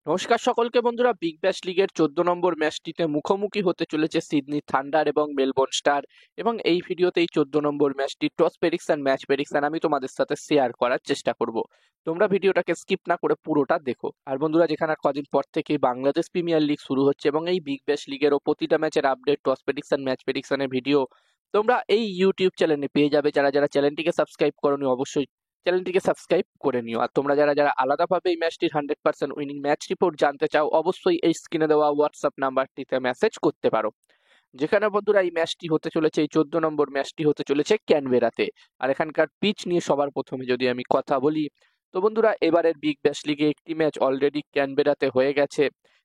নমস্কার সকলকে বন্ধুরা, বিগ ব্যাশ লিগের 14 নম্বর ম্যাচটিতে মুখোমুখি হতে চলেছে সিডনি থান্ডার এবং মেলবোর্ন স্টার। এবং এই ভিডিওতে এই 14 নম্বর ম্যাচটি টস প্রেডিকশন, ম্যাচ প্রেডিকশন আমি তোমাদের সাথে শেয়ার করার চেষ্টা করব। তোমরা ভিডিওটাকে স্কিপ না করে পুরোটা দেখো। আর বন্ধুরা, যেখানে আর কদিন পর থেকে বাংলাদেশ প্রিমিয়ার লিগ শুরু হচ্ছে এবং এই বিগ ব্যাশ লিগেরও প্রতিটা ম্যাচের আপডেট, টস প্রেডিকশন, ম্যাচ প্রেডিকশনের ভিডিও তোমরা এই ইউটিউব চ্যানেলে পেয়ে যাবে। যারা যারা চ্যানেলটিকে সাবস্ক্রাইব করোনি অবশ্যই চ্যানেলটিকে সাবস্ক্রাইব করে নিও। আর তোমরা যারা যারা আলাদাভাবে এই ম্যাচটির 100% উইনিং ম্যাচ রিপোর্ট জানতে চাও অবশ্যই এই স্ক্রিনে দেওয়া হোয়াটসঅ্যাপ নাম্বারটিতে মেসেজ করতে পারো। যেখানে বন্ধুরা এই ম্যাচটি হতে চলেছে, এই 14 নম্বর ম্যাচটি হতে চলেছে ক্যানবেরাতে। আর এখানকার পিচ নিয়ে সবার প্রথমে যদি আমি কথা বলি, তো বন্ধুরা এবারের বিগ ব্যাশ লিগে একটি ম্যাচ অলরেডি ক্যানবেরাতে হয়ে গেছে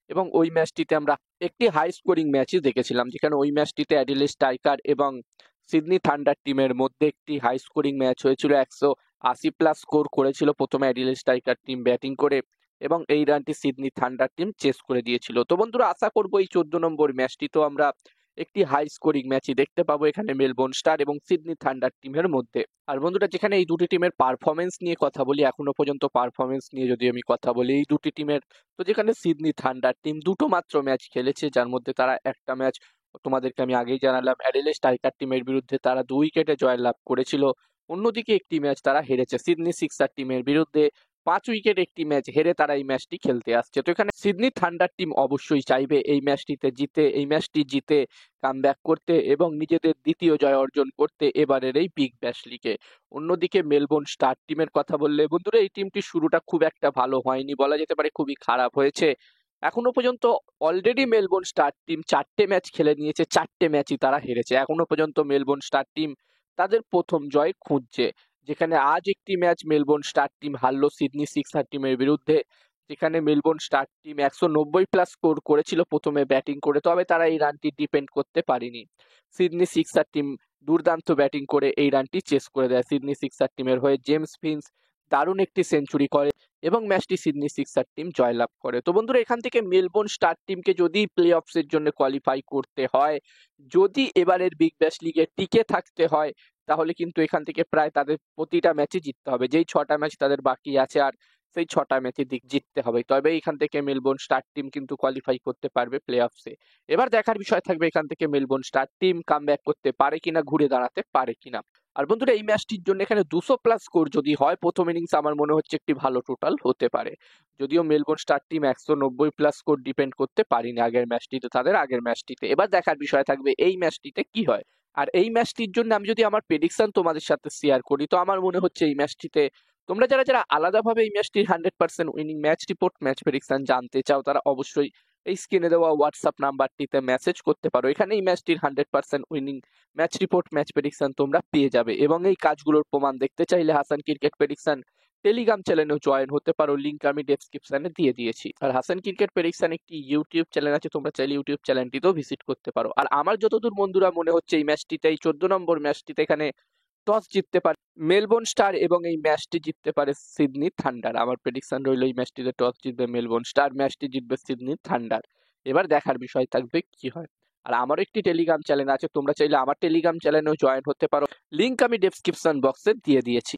এবং ওই ম্যাচটিতে আমরা একটি হাই স্কোরিং ম্যাচই দেখেছিলাম, যেখানে ওই ম্যাচটিতে অ্যাডিলেড স্ট্রাইকার এবং সিডনি থান্ডার টিমের মধ্যে একটি হাই স্কোরিং ম্যাচ হয়েছিল। 180+ স্কোর করেছিল প্রথমে অ্যাডিলেড স্ট্রাইকার টিম ব্যাটিং করে এবং এই রানটি সিডনি থান্ডার টিম চেস করে দিয়েছিল। তো বন্ধুরা আশা করবো এই 14 নম্বর ম্যাচটি তো আমরা একটি হাই স্কোরিং ম্যাচই দেখতে পাবো এখানে মেলবোর্ন স্টার এবং সিডনি থান্ডার টিমের মধ্যে। আর বন্ধুরা, যেখানে এই দুটি টিমের পারফরমেন্স নিয়ে কথা বলি, এখনো পর্যন্ত পারফরমেন্স নিয়ে যদি আমি কথা বলি এই দুটি টিমের, তো যেখানে সিডনি থান্ডার টিম দুটো মাত্র ম্যাচ খেলেছে, যার মধ্যে তারা একটা ম্যাচ তোমাদেরকে আমি আগেই জানালাম অ্যাডিলেড স্ট্রাইকার টিমের বিরুদ্ধে তারা 2 উইকেটে জয়লাভ করেছিল। অন্যদিকে একটি ম্যাচ তারা হেরেছে সিডনি সিক্সার টিমের বিরুদ্ধে, 5 উইকেট একটি ম্যাচ হেরে তারা এই ম্যাচটি খেলতে আসছে। তো এখানে সিডনি থান্ডার টিম অবশ্যই চাইবে এই ম্যাচটি জিতে কামব্যাক করতে এবং নিজেদের দ্বিতীয় জয় অর্জন করতে এবারের এই বিগ ব্যাশ লিগে। অন্যদিকে মেলবোর্ন স্টার টিমের কথা বললে বন্ধুরা, এই টিমটির শুরুটা খুব একটা ভালো হয়নি, বলা যেতে পারে খুবই খারাপ হয়েছে। এখনো পর্যন্ত অলরেডি মেলবোর্ন স্টার টিম 4টে ম্যাচ খেলে নিয়েছে, 4টে ম্যাচই তারা হেরেছে। এখনো পর্যন্ত মেলবোর্ন স্টার টিম তাদের প্রথম জয় খুঁজছে, যেখানে আজ একটি ম্যাচ মেলবোর্ন স্টার টিম হারলো সিডনি সিক্সার টিমের বিরুদ্ধে, যেখানে মেলবোর্ন স্টার টিম 190+ স্কোর করেছিল প্রথমে ব্যাটিং করে, তবে তারা এই রানটি ডিপেন্ড করতে পারেনি। সিডনি সিক্সার টিম দুর্দান্ত ব্যাটিং করে এই রানটি চেস করে দেয়। সিডনি সিক্সার টিমের হয়ে জেমস ফিন্স দারুণ একটি সেঞ্চুরি করে এবং ম্যাচটি সিডনি সিক্সার টিম জয়লাভ করে। তো বন্ধুরা, এখান থেকে মেলবোর্ন স্টার টিমকে যদি প্লে অফসের জন্য কোয়ালিফাই করতে হয়, যদি এবারের বিগ ব্যাশ লিগে টিকে থাকতে হয়, তাহলে কিন্তু এখান থেকে প্রায় তাদের প্রতিটা ম্যাচে জিততে হবে। যেই 6টা ম্যাচ তাদের বাকি আছে আর সেই 6টা ম্যাচে জিততে হবে, তবে এখান থেকে মেলবোর্ন স্টার টিম কিন্তু কোয়ালিফাই করতে পারবে প্লে অফসে। এবার দেখার বিষয় থাকবে এখান থেকে মেলবোর্ন স্টার টিম কামব্যাক করতে পারে কিনা, ঘুরে দাঁড়াতে পারে কিনা। আর বন্ধুরা, এই ম্যাচটির জন্য এখানে 200+ স্কোর যদি হয় প্রথম ইনিংস, আমার মনে হচ্ছে একটি ভালো টোটাল হতে পারে। যদিও Melbourne star team 190+ score depend করতে পারিনি আগের ম্যাচটিতে। এবার দেখার বিষয় থাকবে এই ম্যাচটিতে কি হয়। আর এই ম্যাচটির জন্য আমি যদি আমার প্রেডিকশন তোমাদের সাথে শেয়ার করি, তো আমার মনে হচ্ছে এই ম্যাচটিতে তোমরা যারা যারা আলাদাভাবে এই ম্যাচটির 100% winning match report, match prediction জানতে চাও, তারা অবশ্যই এই স্ক্রিনে দেওয়া হোয়াটসঅ্যাপ নাম্বারটিতে মেসেজ করতে পারো। এখানে এই ম্যাচটির 100% winning match report, match prediction তোমরা পেয়ে যাবে এবং এই কাজগুলোর প্রমাণ দেখতে চাইলে হাসান ক্রিকেট প্রেডিকশন টেলিগ্রাম চ্যানেলেও জয়েন হতে পারো, লিংক আমি ডেসক্রিপশনে দিয়ে দিয়েছি। আর হাসান ক্রিকেট প্রেডিকশন একটি ইউটিউব চ্যানেল আছে, তোমরা চাইলে ইউটিউব চ্যানেলটিতেও ভিজিট করতে পারো। আর আমার যতদূর বন্ধুরা মনে হচ্ছে এই ম্যাচটিতে, এই 14 নম্বর ম্যাচটিতে এখানে টস জিততে পারে মেলবোর্ন স্টার এবং এই ম্যাচটি জিততে পারে সিডনি থান্ডার। আমার প্রেডিকশন রইল এই ম্যাচটিতে টস জিতবে মেলবোর্ন স্টার, ম্যাচটি জিতবে সিডনি থান্ডার। এবার দেখার বিষয় থাকবে কি হয়। আর আমার একটি টেলিগ্রাম চ্যানেল আছে, তোমরা চাইলে আমার টেলিগ্রাম চ্যানেলেও জয়েন হতে পারো, লিংক আমি ডেসক্রিপশন বক্সে দিয়ে দিয়েছি।